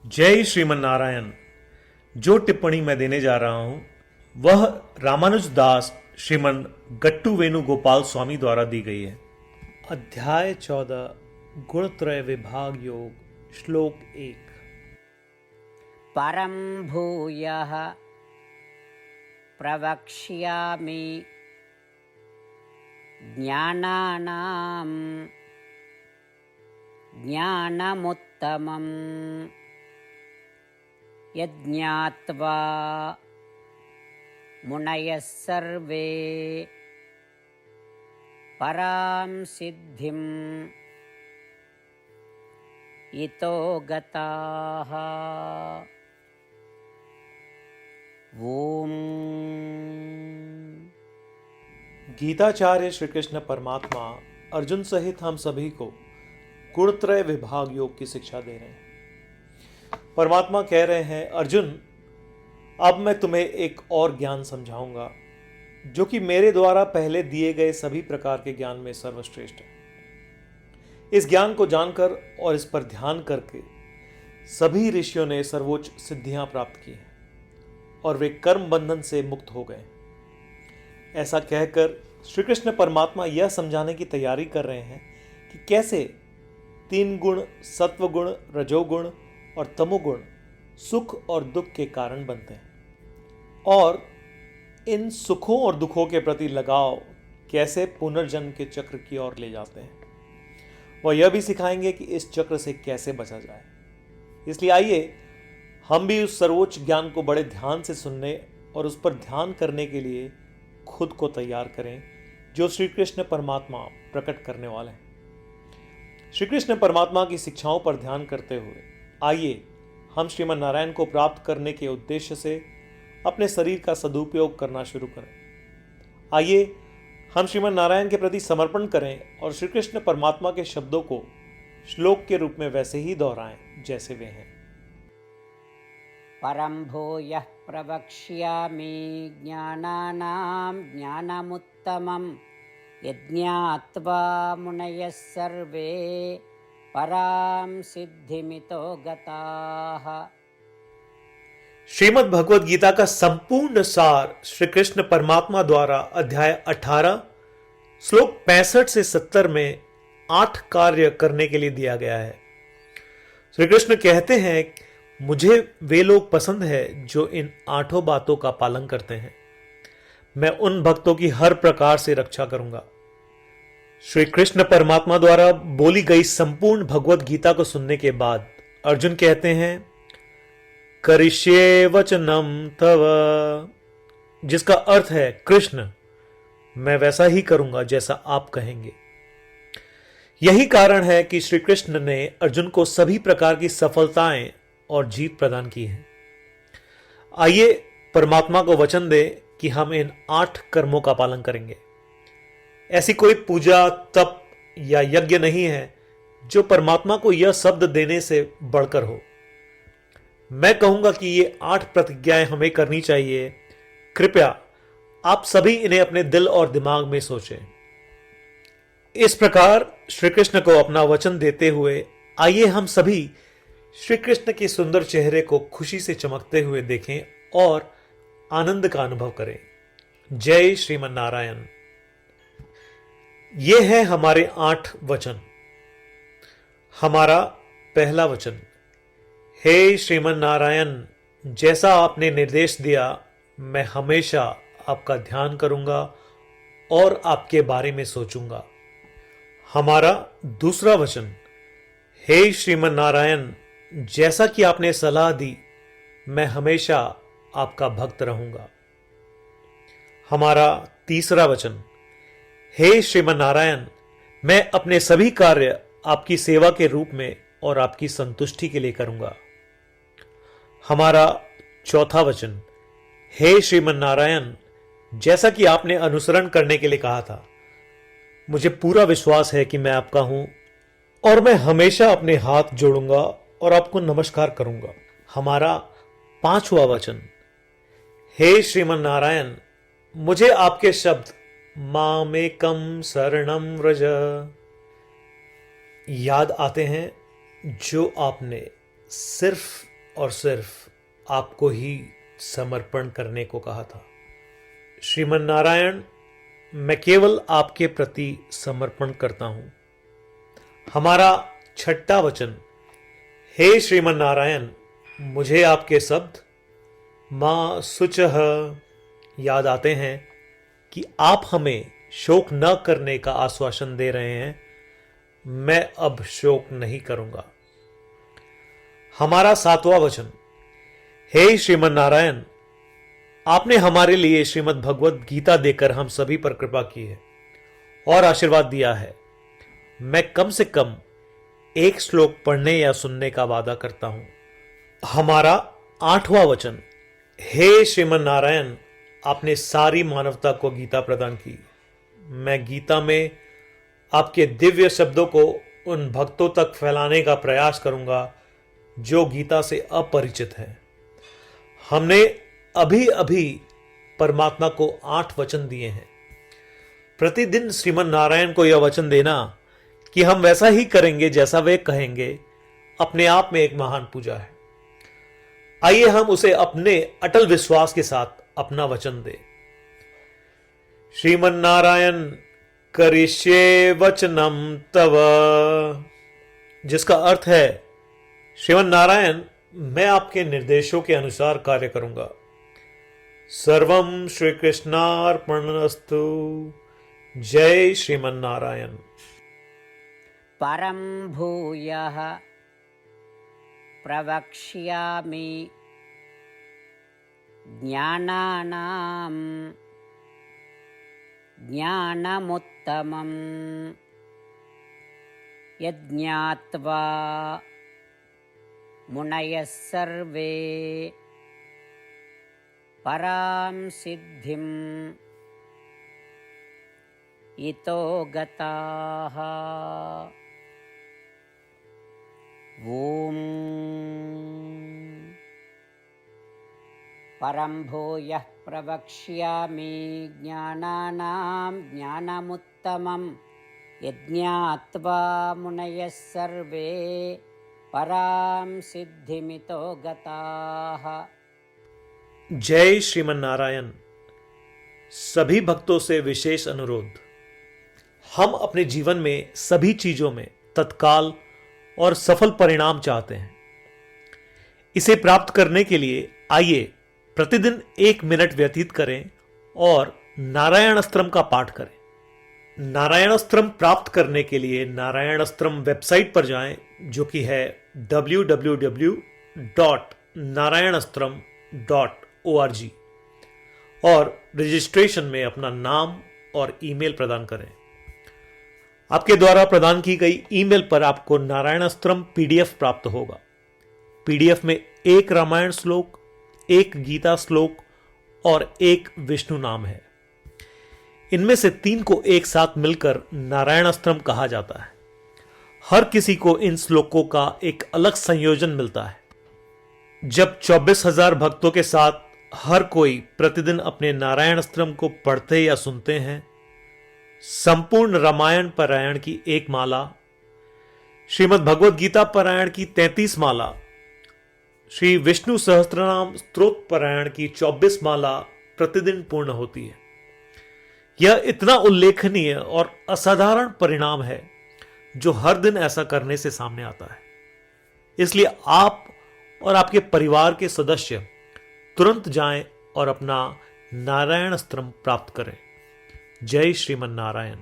जय श्रीमन नारायण। जो टिप्पणी मैं देने जा रहा हूं वह रामानुज दास श्रीमन गट्टू वेणुगोपाल स्वामी द्वारा दी गई है। अध्याय 14 गुणत्रय विभाग योग श्लोक 1। परं भूयः प्रवक्ष्यामि ज्ञानानां ज्ञानमुत्तमम् यज्ञात्वा मुनयः सर्वे परां सिद्धिम् इतो गताः। ओम। गीताचार्य श्री कृष्ण परमात्मा अर्जुन सहित हम सभी को गुणत्रय विभाग योग की शिक्षा दे रहे हैं। परमात्मा कह रहे हैं, अर्जुन, अब मैं तुम्हें एक और ज्ञान समझाऊंगा जो कि मेरे द्वारा पहले दिए गए सभी प्रकार के ज्ञान में सर्वश्रेष्ठ है। इस ज्ञान को जानकर और इस पर ध्यान करके सभी ऋषियों ने सर्वोच्च सिद्धियां प्राप्त की हैं और वे कर्म बंधन से मुक्त हो गए। ऐसा कहकर श्री कृष्ण परमात्मा यह समझाने की तैयारी कर रहे हैं कि कैसे 3 गुण सत्वगुण, रजोगुण और तमोगुण सुख और दुख के कारण बनते हैं और इन सुखों और दुखों के प्रति लगाव कैसे पुनर्जन्म के चक्र की ओर ले जाते हैं। वह यह भी सिखाएंगे कि इस चक्र से कैसे बचा जाए। इसलिए आइए हम भी उस सर्वोच्च ज्ञान को बड़े ध्यान से सुनने और उस पर ध्यान करने के लिए खुद को तैयार करें जो श्री कृष्ण परमात्मा प्रकट करने वाले हैं। श्री कृष्ण परमात्मा की शिक्षाओं पर ध्यान करते हुए आइए हम श्रीमन नारायण को प्राप्त करने के उद्देश्य से अपने शरीर का सदुपयोग करना शुरू करें। आइए हम श्रीमन नारायण के प्रति समर्पण करें और श्री कृष्ण परमात्मा के शब्दों को श्लोक के रूप में वैसे ही दोहराएं जैसे वे हैं। परं भूयः प्रवक्ष्यामि ज्ञानानां ज्ञानमुत्तमं यज्ञात्वा मुनयः सर्वे परां सिद्धिमितो गताः। श्रीमद् भगवद गीता का संपूर्ण सार श्री कृष्ण परमात्मा द्वारा अध्याय 18 श्लोक 65 से 70 में 8 कार्य करने के लिए दिया गया है। श्री कृष्ण कहते हैं, मुझे वे लोग पसंद है जो इन 8 बातों का पालन करते हैं। मैं उन भक्तों की हर प्रकार से रक्षा करूंगा। श्री कृष्ण परमात्मा द्वारा बोली गई संपूर्ण भगवद गीता को सुनने के बाद अर्जुन कहते हैं, करिष्ये वचनम तव, जिसका अर्थ है, कृष्ण, मैं वैसा ही करूंगा जैसा आप कहेंगे। यही कारण है कि श्री कृष्ण ने अर्जुन को सभी प्रकार की सफलताएं और जीत प्रदान की है। आइए परमात्मा को वचन दे कि हम इन 8 कर्मों का पालन करेंगे। ऐसी कोई पूजा, तप या यज्ञ नहीं है जो परमात्मा को यह शब्द देने से बढ़कर हो। मैं कहूंगा कि ये 8 प्रतिज्ञाएं हमें करनी चाहिए। कृपया आप सभी इन्हें अपने दिल और दिमाग में सोचें। इस प्रकार श्री कृष्ण को अपना वचन देते हुए आइए हम सभी श्री कृष्ण के सुंदर चेहरे को खुशी से चमकते हुए देखें और आनंद का अनुभव करें। जय श्रीमन नारायण। ये है हमारे 8 वचन। हमारा पहला वचन, हे श्रीमन नारायण, जैसा आपने निर्देश दिया मैं हमेशा आपका ध्यान करूंगा और आपके बारे में सोचूंगा। हमारा दूसरा वचन, हे श्रीमन नारायण, जैसा कि आपने सलाह दी मैं हमेशा आपका भक्त रहूंगा। हमारा तीसरा वचन, हे श्रीमन नारायण, मैं अपने सभी कार्य आपकी सेवा के रूप में और आपकी संतुष्टि के लिए करूंगा। हमारा चौथा वचन, हे श्रीमन नारायण, जैसा कि आपने अनुसरण करने के लिए कहा था, मुझे पूरा विश्वास है कि मैं आपका हूं और मैं हमेशा अपने हाथ जोड़ूंगा और आपको नमस्कार करूंगा। हमारा पांचवा वचन, हे श्रीमन नारायण, मुझे आपके शब्द मामेकम शरणम व्रज याद आते हैं जो आपने सिर्फ और सिर्फ आपको ही समर्पण करने को कहा था। श्रीमन नारायण, मैं केवल आपके प्रति समर्पण करता हूं। हमारा छठा वचन, हे श्रीमन नारायण, मुझे आपके शब्द मां शुचः याद आते हैं कि आप हमें शोक न करने का आश्वासन दे रहे हैं। मैं अब शोक नहीं करूंगा। हमारा सातवां वचन, हे श्रीमन नारायण, आपने हमारे लिए श्रीमद् भगवत गीता देकर हम सभी पर कृपा की है और आशीर्वाद दिया है। मैं कम से कम एक श्लोक पढ़ने या सुनने का वादा करता हूं। हमारा आठवां वचन, हे श्रीमन नारायण, आपने सारी मानवता को गीता प्रदान की। मैं गीता में आपके दिव्य शब्दों को उन भक्तों तक फैलाने का प्रयास करूंगा जो गीता से अपरिचित हैं। हमने अभी अभी परमात्मा को 8 वचन दिए हैं। प्रतिदिन श्रीमन नारायण को यह वचन देना कि हम वैसा ही करेंगे जैसा वे कहेंगे, अपने आप में एक महान पूजा है। आइए हम उसे अपने अटल विश्वास के साथ अपना वचन दें। श्रीमन नारायण करिष्ये वचनम तव, जिसका अर्थ है, श्रीमन नारायण, मैं आपके निर्देशों के अनुसार कार्य करूंगा। सर्वम श्री कृष्णार्पणमस्तु। जय श्रीमन नारायण। परं भूयः प्रवक्ष्यामि ज्ञानानां ज्ञानमुत्तमं यज्ञात्वा मुनयः सर्वे परां सिद्धिम् इतो गताः। ॐ परं भूयः प्रवक्ष्यामि ज्ञानानां ज्ञानमुत्तमं यज्ञात्वा मुनयः सर्वे परां सिद्धिमितो गताः। जय श्रीमन नारायण। सभी भक्तों से विशेष अनुरोध, हम अपने जीवन में सभी चीजों में तत्काल और सफल परिणाम चाहते हैं। इसे प्राप्त करने के लिए आइए प्रतिदिन 1 मिनट व्यतीत करें और नारायण अस्त्रम का पाठ करें। नारायण अस्त्रम प्राप्त करने के लिए नारायण अस्त्रम वेबसाइट पर जाएं, जो कि है www.narayanastram.org, और रजिस्ट्रेशन में अपना नाम और ईमेल प्रदान करें। आपके द्वारा प्रदान की गई ईमेल पर आपको नारायण अस्त्रम पीडीएफ प्राप्त होगा। पीडीएफ में 1 रामायण श्लोक, 1 गीता श्लोक और 1 विष्णु नाम है। इनमें से 3 को एक साथ मिलकर नारायण अस्त्रम कहा जाता है। हर किसी को इन श्लोकों का एक अलग संयोजन मिलता है। जब 24,000 भक्तों के साथ हर कोई प्रतिदिन अपने नारायण अस्त्रम को पढ़ते या सुनते हैं, संपूर्ण रामायण पारायण की 1 माला, श्रीमद् भगवत गीता पारायण की 33 माला, श्री विष्णु सहस्त्रनाम स्तोत्र पारायण की 24 माला प्रतिदिन पूर्ण होती है। यह इतना उल्लेखनीय और असाधारण परिणाम है जो हर दिन ऐसा करने से सामने आता है। इसलिए आप और आपके परिवार के सदस्य तुरंत जाएं और अपना नारायण अस्त्रम प्राप्त करें। जय श्रीमन नारायण।